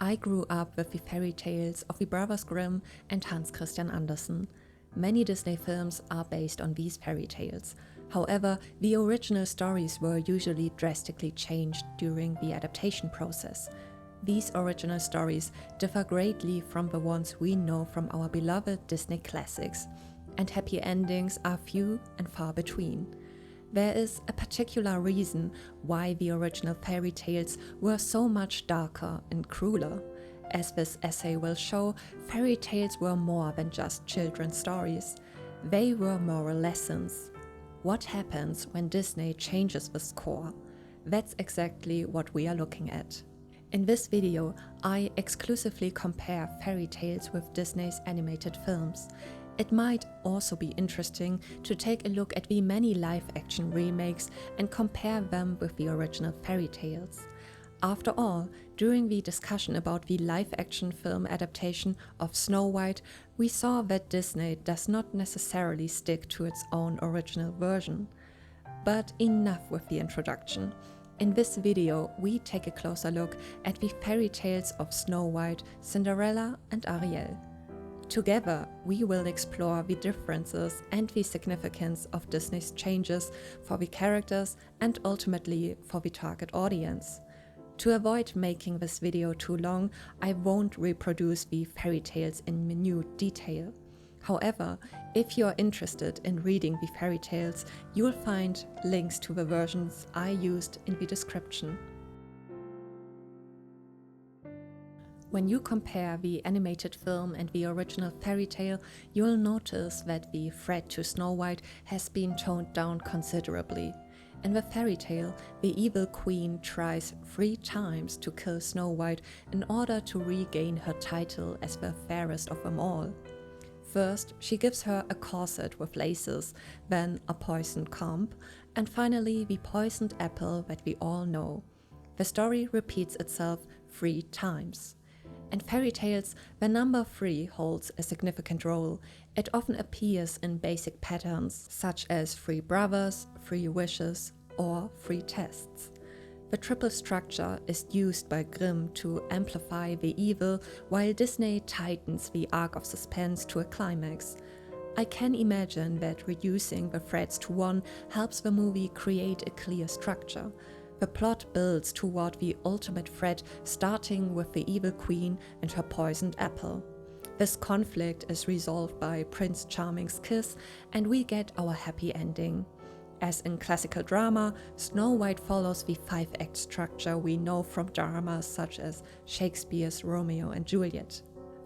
I grew up with the fairy tales of the Brothers Grimm and Hans Christian Andersen. Many Disney films are based on these fairy tales. However, the original stories were usually drastically changed during the adaptation process. These original stories differ greatly from the ones we know from our beloved Disney classics, and happy endings are few and far between. There is a particular reason why the original fairy tales were so much darker and crueler. As this essay will show, fairy tales were more than just children's stories. They were moral lessons. What happens when Disney changes this core? That's exactly what we are looking at. In this video, I exclusively compare fairy tales with Disney's animated films. It might also be interesting to take a look at the many live-action remakes and compare them with the original fairy tales. After all, during the discussion about the live-action film adaptation of Snow White, we saw that Disney does not necessarily stick to its own original version. But enough with the introduction. In this video, we take a closer look at the fairy tales of Snow White, Cinderella and Arielle. Together, we will explore the differences and the significance of Disney's changes for the characters and ultimately for the target audience. To avoid making this video too long, I won't reproduce the fairy tales in minute detail. However, if you're interested in reading the fairy tales, you'll find links to the versions I used in the description. When you compare the animated film and the original fairy tale, you'll notice that the threat to Snow White has been toned down considerably. In the fairy tale, the evil queen tries 3 times to kill Snow White in order to regain her title as the fairest of them all. First, she gives her a corset with laces, then a poisoned comb, and finally the poisoned apple that we all know. The story repeats itself 3 times. In fairy tales, the number 3 holds a significant role. It often appears in basic patterns, such as 3 brothers, 3 wishes, or 3 tests. The triple structure is used by Grimm to amplify the evil, while Disney tightens the arc of suspense to a climax. I can imagine that reducing the threads to 1 helps the movie create a clear structure. The plot builds toward the ultimate threat, starting with the evil queen and her poisoned apple. This conflict is resolved by Prince Charming's kiss, and we get our happy ending. As in classical drama, Snow White follows the 5-act structure we know from dramas such as Shakespeare's Romeo and Juliet.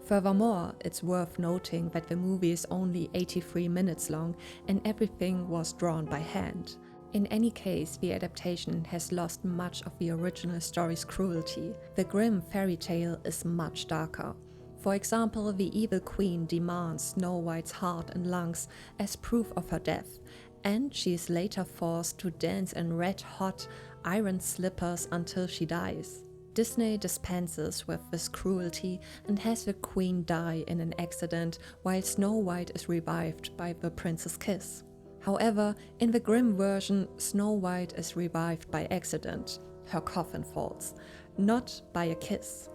Furthermore, it's worth noting that the movie is only 83 minutes long and everything was drawn by hand. In any case, the adaptation has lost much of the original story's cruelty. The Grimm fairy tale is much darker. For example, the evil queen demands Snow White's heart and lungs as proof of her death, and she is later forced to dance in red-hot iron slippers until she dies. Disney dispenses with this cruelty and has the queen die in an accident while Snow White is revived by the prince's kiss. However, in the Grimm version, Snow White is revived by accident. Her coffin falls, not by a kiss.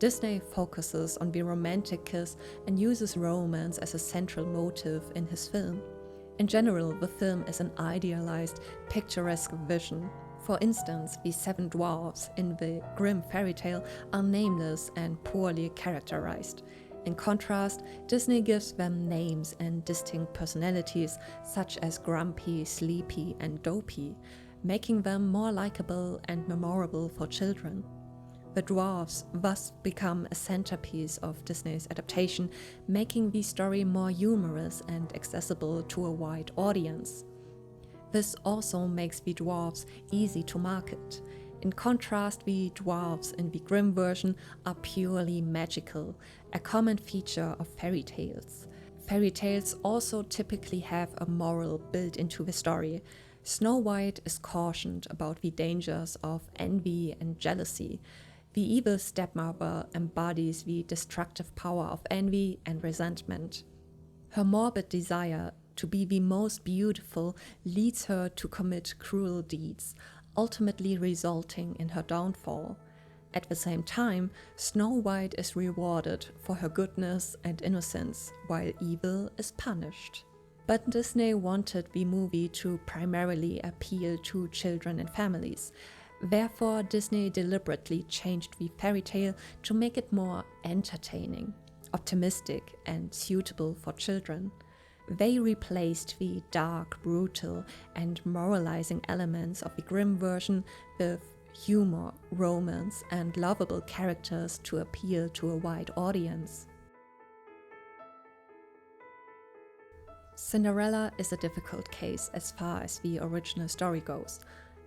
Disney focuses on the romantic kiss and uses romance as a central motive in his film. In general, the film is an idealized, picturesque vision. For instance, the 7 dwarfs in the Grimm fairy tale are nameless and poorly characterized. In contrast, Disney gives them names and distinct personalities such as Grumpy, Sleepy, and Dopey, making them more likable and memorable for children. The dwarfs thus become a centerpiece of Disney's adaptation, making the story more humorous and accessible to a wide audience. This also makes the dwarfs easy to market. In contrast, the dwarfs in the Grimm version are purely magical, a common feature of fairy tales. Fairy tales also typically have a moral built into the story. Snow White is cautioned about the dangers of envy and jealousy. The evil stepmother embodies the destructive power of envy and resentment. Her morbid desire to be the most beautiful leads her to commit cruel deeds, ultimately resulting in her downfall. At the same time, Snow White is rewarded for her goodness and innocence, while evil is punished. But Disney wanted the movie to primarily appeal to children and families. Therefore, Disney deliberately changed the fairy tale to make it more entertaining, optimistic, and suitable for children. They replaced the dark, brutal, and moralizing elements of the Grimm version with humor, romance, and lovable characters to appeal to a wide audience. Cinderella is a difficult case as far as the original story goes.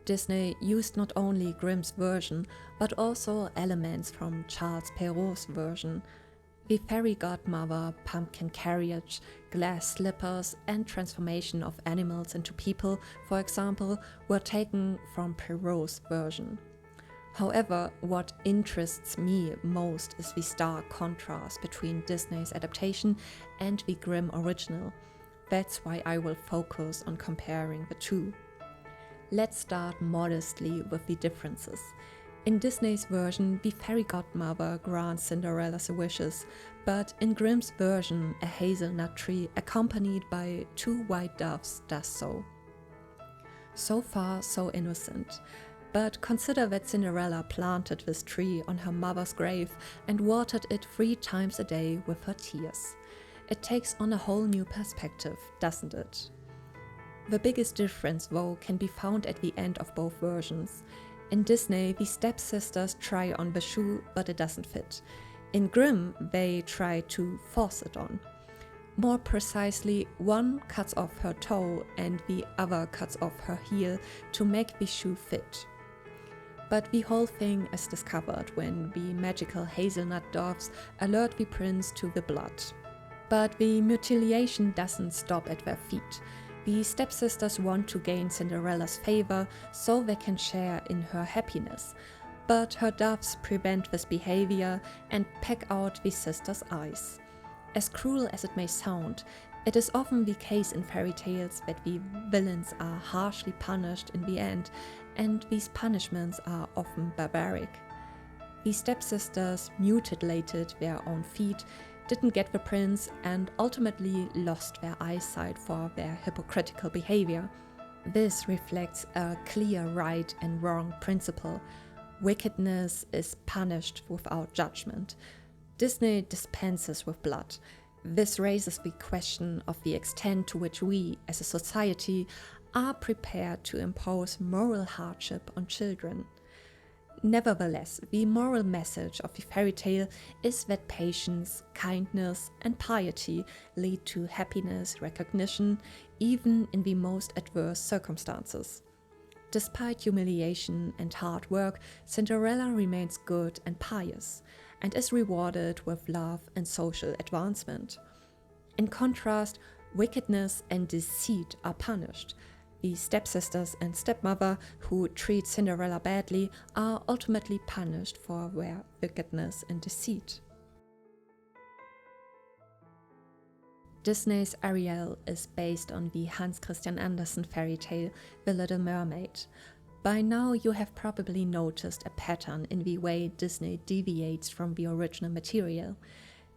Disney used not only Grimm's version, but also elements from Charles Perrault's version. The fairy godmother, pumpkin carriage, glass slippers, and transformation of animals into people, for example, were taken from Perrault's version. However, what interests me most is the stark contrast between Disney's adaptation and the Grimm original. That's why I will focus on comparing the two. Let's start modestly with the differences. In Disney's version, the fairy godmother grants Cinderella's wishes, but in Grimm's version, a hazelnut tree accompanied by 2 white doves does so. So far, so innocent. But consider that Cinderella planted this tree on her mother's grave and watered it 3 times a day with her tears. It takes on a whole new perspective, doesn't it? The biggest difference, though, can be found at the end of both versions. In Disney, the stepsisters try on the shoe, but it doesn't fit. In Grimm, they try to force it on. More precisely, one cuts off her toe and the other cuts off her heel to make the shoe fit. But the whole thing is discovered when the magical hazelnut doves alert the prince to the blood. But the mutilation doesn't stop at their feet. The stepsisters want to gain Cinderella's favor so they can share in her happiness. But her doves prevent this behavior and peck out the sisters' eyes. As cruel as it may sound, it is often the case in fairy tales that the villains are harshly punished in the end, and these punishments are often barbaric. The stepsisters mutilated their own feet, didn't get the prince, and ultimately lost their eyesight for their hypocritical behavior. This reflects a clear right and wrong principle. Wickedness is punished without judgment. Disney dispenses with blood. This raises the question of the extent to which we, as a society, are prepared to impose moral hardship on children. Nevertheless, the moral message of the fairy tale is that patience, kindness, and piety lead to happiness, recognition, even in the most adverse circumstances. Despite humiliation and hard work, Cinderella remains good and pious, and is rewarded with love and social advancement. In contrast, wickedness and deceit are punished. The stepsisters and stepmother who treat Cinderella badly are ultimately punished for their wickedness and deceit. Disney's Arielle is based on the Hans Christian Andersen fairy tale The Little Mermaid. By now you have probably noticed a pattern in the way Disney deviates from the original material.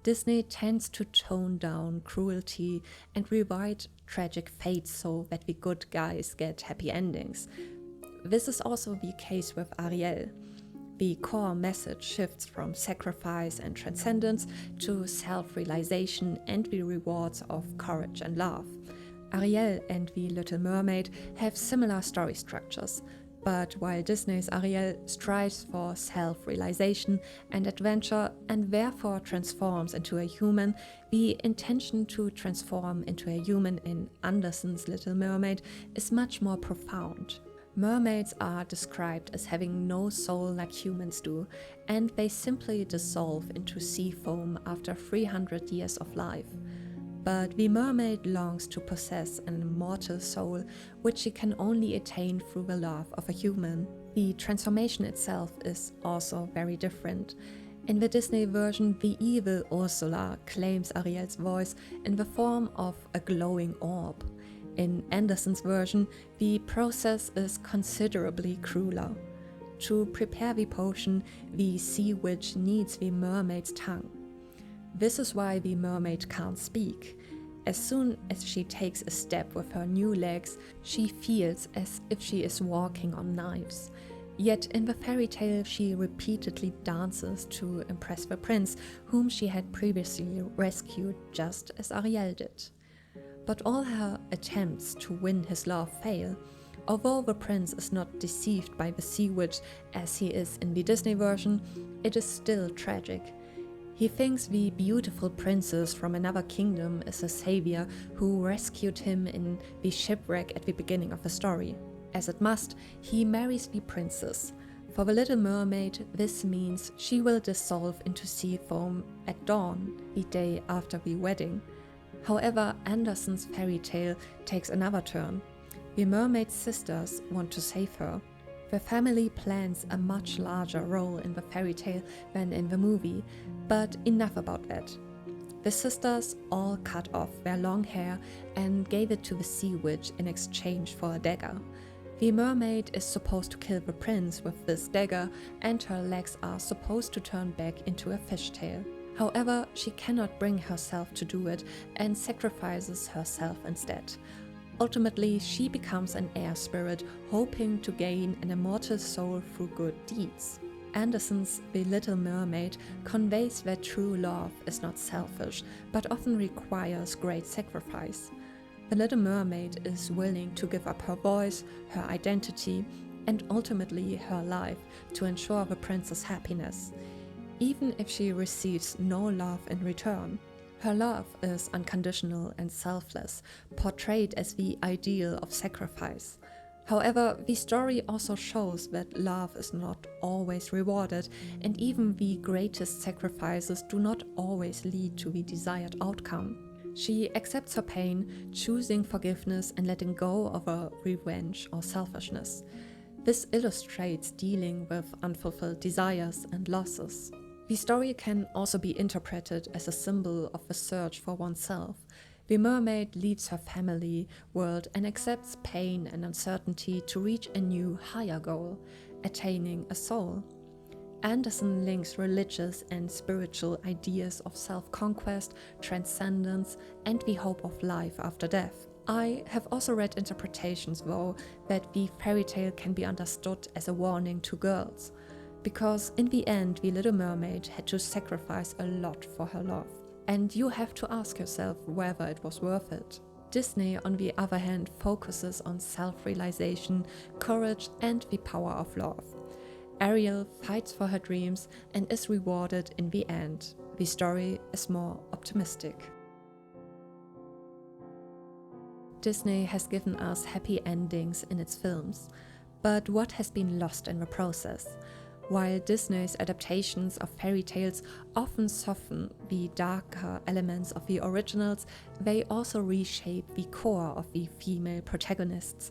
Disney tends to tone down cruelty and rewrite tragic fates so that the good guys get happy endings. This is also the case with Arielle. The core message shifts from sacrifice and transcendence to self-realization and the rewards of courage and love. Arielle and the Little Mermaid have similar story structures. But while Disney's Arielle strives for self-realization and adventure and therefore transforms into a human, the intention to transform into a human in Andersen's Little Mermaid is much more profound. Mermaids are described as having no soul like humans do, and they simply dissolve into sea foam after 300 years of life. But the mermaid longs to possess an immortal soul, which she can only attain through the love of a human. The transformation itself is also very different. In the Disney version, the evil Ursula claims Arielle's voice in the form of a glowing orb. In Andersen's version, the process is considerably crueler. To prepare the potion, the sea witch needs the mermaid's tongue. This is why the mermaid can't speak. As soon as she takes a step with her new legs, she feels as if she is walking on knives. Yet in the fairy tale, she repeatedly dances to impress the prince, whom she had previously rescued just as Arielle did. But all her attempts to win his love fail. Although the prince is not deceived by the sea witch as he is in the Disney version, it is still tragic. He thinks the beautiful princess from another kingdom is a savior who rescued him in the shipwreck at the beginning of the story. As it must, he marries the princess. For the Little Mermaid, this means she will dissolve into sea foam at dawn, the day after the wedding. However, Andersen's fairy tale takes another turn. The mermaid's sisters want to save her. The family plans a much larger role in the fairy tale than in the movie, but enough about that. The sisters all cut off their long hair and gave it to the sea witch in exchange for a dagger. The mermaid is supposed to kill the prince with this dagger, and her legs are supposed to turn back into a fishtail. However, she cannot bring herself to do it and sacrifices herself instead. Ultimately, she becomes an air spirit, hoping to gain an immortal soul through good deeds. Andersen's The Little Mermaid conveys that true love is not selfish, but often requires great sacrifice. The Little Mermaid is willing to give up her voice, her identity, and ultimately her life to ensure the prince's happiness, even if she receives no love in return. Her love is unconditional and selfless, portrayed as the ideal of sacrifice. However, the story also shows that love is not always rewarded, and even the greatest sacrifices do not always lead to the desired outcome. She accepts her pain, choosing forgiveness and letting go of her revenge or selfishness. This illustrates dealing with unfulfilled desires and losses. The story can also be interpreted as a symbol of the search for oneself. The mermaid leaves her family world and accepts pain and uncertainty to reach a new, higher goal, attaining a soul. Andersen links religious and spiritual ideas of self-conquest, transcendence, and the hope of life after death. I have also read interpretations, though, that the fairy tale can be understood as a warning to girls, because in the end, the Little Mermaid had to sacrifice a lot for her love. And you have to ask yourself whether it was worth it. Disney, on the other hand, focuses on self-realization, courage, and the power of love. Arielle fights for her dreams and is rewarded in the end. The story is more optimistic. Disney has given us happy endings in its films, but what has been lost in the process? While Disney's adaptations of fairy tales often soften the darker elements of the originals, they also reshape the core of the female protagonists.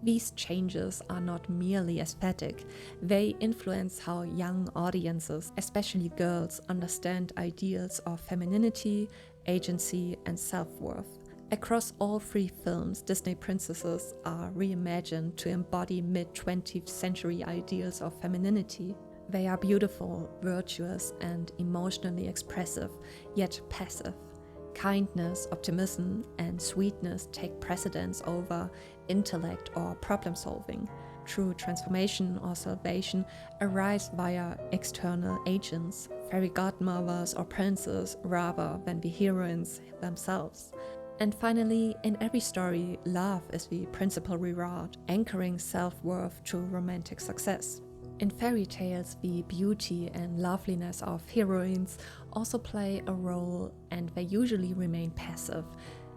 These changes are not merely aesthetic, they influence how young audiences, especially girls, understand ideals of femininity, agency, and self-worth. Across all three films, Disney princesses are reimagined to embody mid-20th century ideals of femininity. They are beautiful, virtuous, and emotionally expressive, yet passive. Kindness, optimism, and sweetness take precedence over intellect or problem-solving. True transformation or salvation arise via external agents, fairy godmothers or princes, rather than the heroines themselves. And finally, in every story, love is the principal reward, anchoring self-worth to romantic success. In fairy tales, the beauty and loveliness of heroines also play a role, and they usually remain passive.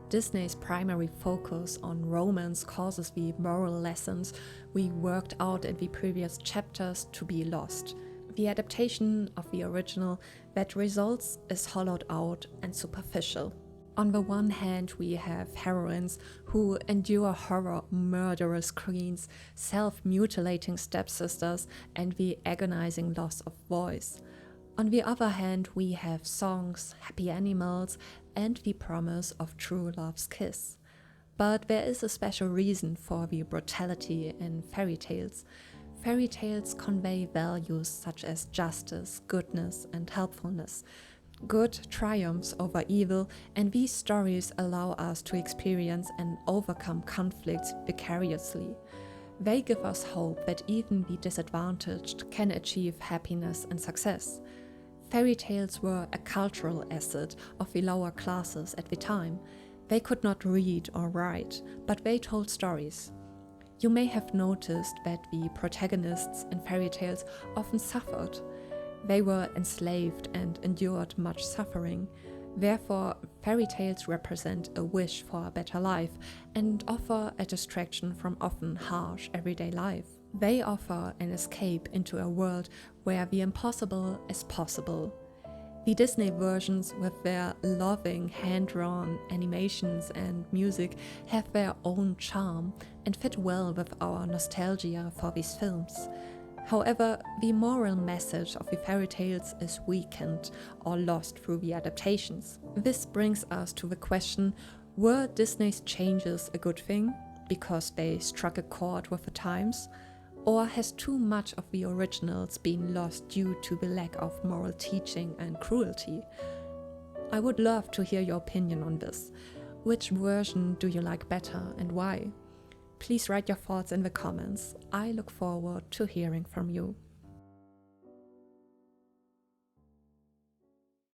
Disney's primary focus on romance causes the moral lessons we worked out in the previous chapters to be lost. The adaptation of the original that results is hollowed out and superficial. On the one hand, we have heroines who endure horror, murderous queens, self-mutilating stepsisters, and the agonizing loss of voice. On the other hand, we have songs, happy animals, and the promise of true love's kiss. But there is a special reason for the brutality in fairy tales. Fairy tales convey values such as justice, goodness, and helpfulness. Good triumphs over evil, and these stories allow us to experience and overcome conflicts vicariously. They give us hope that even the disadvantaged can achieve happiness and success. Fairy tales were a cultural asset of the lower classes at the time. They could not read or write, but they told stories. You may have noticed that the protagonists in fairy tales often suffered. They were enslaved and endured much suffering. Therefore, fairy tales represent a wish for a better life and offer a distraction from often harsh everyday life. They offer an escape into a world where the impossible is possible. The Disney versions, with their loving hand-drawn animations and music, have their own charm and fit well with our nostalgia for these films. However, the moral message of the fairy tales is weakened or lost through the adaptations. This brings us to the question, were Disney's changes a good thing because they struck a chord with the times? Or has too much of the originals been lost due to the lack of moral teaching and cruelty? I would love to hear your opinion on this. Which version do you like better and why? Please write your thoughts in the comments. I look forward to hearing from you.